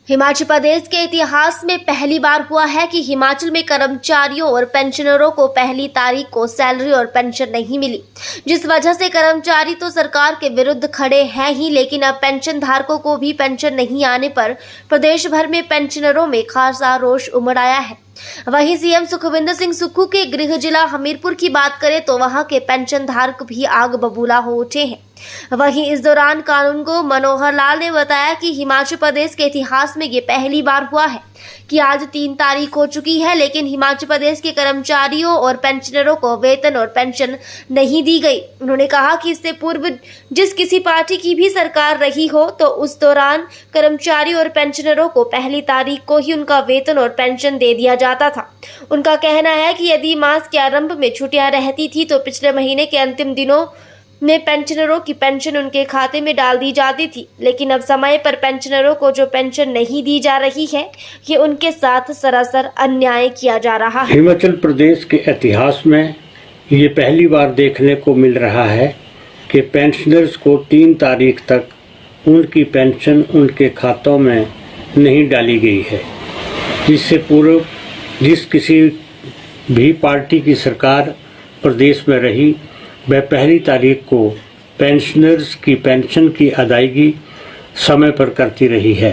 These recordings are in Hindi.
हिमाचल प्रदेश के इतिहास में पहली बार हुआ है कि हिमाचल में कर्मचारियों और पेंशनरों को पहली तारीख को सैलरी और पेंशन नहीं मिली, जिस वजह से कर्मचारी तो सरकार के विरुद्ध खड़े हैं ही, लेकिन अब पेंशन धारकों को भी पेंशन नहीं आने पर प्रदेश भर में पेंशनरों में खासा रोष उमड़ आया है। वहीं सीएम सुखविंदर सिंह सुक्खू के गृह जिला हमीरपुर की बात करें तो वहां के पेंशन धारक भी आग बबूला हो उठे हैं। वहीं इस दौरान कानूनगो मनोहर लाल ने बताया कि हिमाचल प्रदेश के इतिहास में ये पहली बार हुआ है कि आज 3 तारीख हो चुकी है, लेकिन हिमाचल प्रदेश के कर्मचारियों और पेंशनरों को वेतन और पेंशन नहीं दी गई। उन्होंने कहा कि इससे पूर्व जिस किसी पार्टी की भी सरकार रही हो तो उस दौरान कर्मचारी और पेंशनरों को पहली तारीख को ही उनका वेतन और पेंशन दे दिया जाता था। उनका कहना है कि यदि मास के आरंभ में छुट्टियां रहती थी तो पिछले महीने के अंतिम दिनों में पेंशनरों की पेंशन उनके खाते में डाल दी जाती थी, लेकिन अब समय पर पेंशनरों को जो पेंशन नहीं दी जा रही है, ये उनके साथ सरासर अन्याय किया जा रहा है। हिमाचल प्रदेश के इतिहास में ये पहली बार देखने को मिल रहा है कि पेंशनर्स को 3 तारीख तक उनकी पेंशन उनके खातों में नहीं डाली गई है। इससे पूर्व जिस किसी भी पार्टी की सरकार प्रदेश में रही, वह पहली तारीख को पेंशनर्स की पेंशन की अदायगी समय पर करती रही है।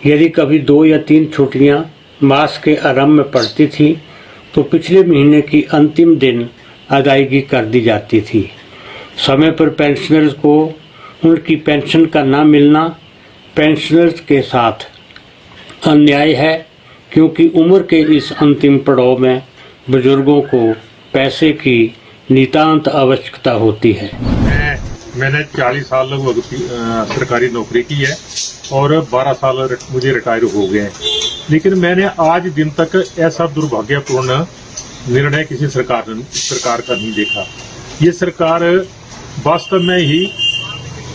यदि कभी 2 या 3 छुट्टियां मास के आरंभ में पड़ती थी तो पिछले महीने की अंतिम दिन अदायगी कर दी जाती थी। समय पर पेंशनर्स को उनकी पेंशन का ना मिलना पेंशनर्स के साथ अन्याय है, क्योंकि उम्र के इस अंतिम पड़ाव में बुजुर्गों को पैसे की नितांत आवश्यकता होती है। मैंने 40 साल लगभग सरकारी नौकरी की है और 12 साल मुझे रिटायर हो गए हैं, लेकिन मैंने आज दिन तक ऐसा दुर्भाग्यपूर्ण निर्णय किसी सरकार का नहीं देखा। ये सरकार वास्तव में ही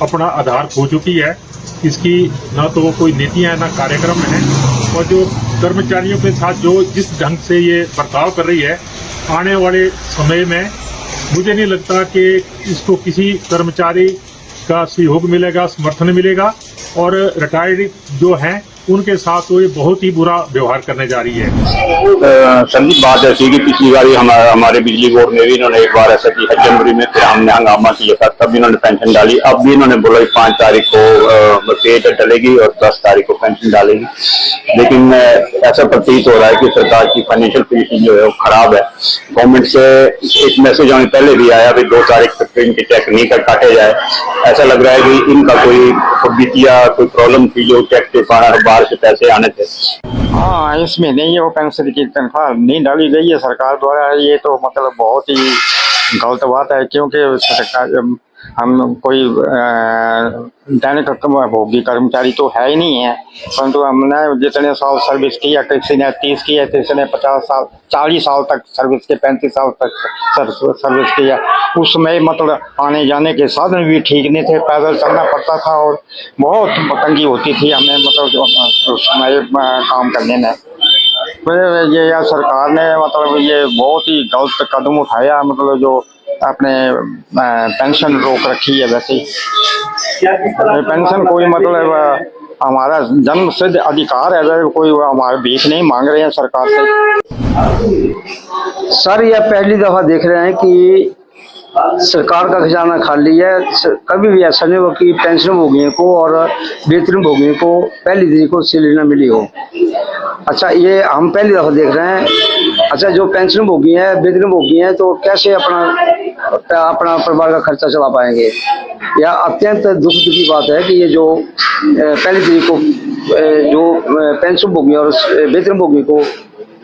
अपना आधार खो चुकी है। इसकी ना तो कोई नीतियां ना कार्यक्रम है, और जो कर्मचारियों के साथ जो जिस ढंग से ये बर्ताव कर रही है, आने वाले समय में मुझे नहीं लगता कि इसको किसी कर्मचारी का सहयोग मिलेगा, समर्थन मिलेगा, और रिटायर्ड जो हैं उनके साथ तो ये बहुत ही बुरा व्यवहार करने जा रही है। संदीप, बात ऐसी कि पिछली बार हमारे बिजली बोर्ड में भी इन्होंने एक बार ऐसा किया जनवरी में, फिर हमने हंगामा किया था, तब इन्होंने पेंशन डाली। अब भी इन्होंने बोला 5 तारीख को पे डलेगी और 10 तारीख को पेंशन डालेगी, लेकिन ऐसा प्रतीत हो रहा है कि सरकार की फाइनेंशियल पोजीशन जो है वो खराब है। गवर्नमेंट से एक मैसेज हमें पहले भी आया, 2 तारीख तक इनके चेक नहीं कर काटे जाए। ऐसा लग रहा है कि इनका कोई वित्तीय कोई प्रॉब्लम थी, जो चेक के बाहर से पैसे आने थे। हाँ, इस महीने ये वो पेंशन की तनख्वाह नहीं डाली गई है सरकार द्वारा। ये तो मतलब बहुत ही गलत बात है, क्योंकि सरकार हम कोई दैनिक भोगी कर्मचारी तो है ही नहीं है, परंतु हमने जितने साल सर्विस की है, किसी ने 30 की है, किसी ने 50 साल 40 साल तक सर्विस की, 35 साल तक सर्विस की है। उसमें मतलब आने जाने के साधन भी ठीक नहीं थे, पैदल चलना पड़ता था और बहुत तंगी होती थी हमें, मतलब उस समय काम करने में। फिर ये सरकार ने मतलब ये बहुत ही गलत कदम उठाया, मतलब जो अपने पेंशन रोक रखी है। वैसे ही पेंशन कोई मतलब हमारा जन्म सिद्ध अधिकार है, कोई हमारे भीख नहीं मांग रहे हैं सरकार से। सर, यह पहली दफा देख रहे हैं कि सरकार का खजाना खाली है। कभी भी ऐसा नहीं हो कि पेंशन भोगियों को और वेतन भोगियों को पहली तारीख को सैलरी न मिली हो। अच्छा, ये हम पहली दफा देख रहे हैं। अच्छा, जो पेंशन भोगी है, वेतन भोगी है, तो कैसे अपना परिवार का खर्चा चला पाएंगे? यह अत्यंत दुख की बात है कि ये जो पहली तारीख को जो पेंशन भोगी और वेतन भोगी को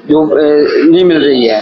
जो नहीं मिल रही है।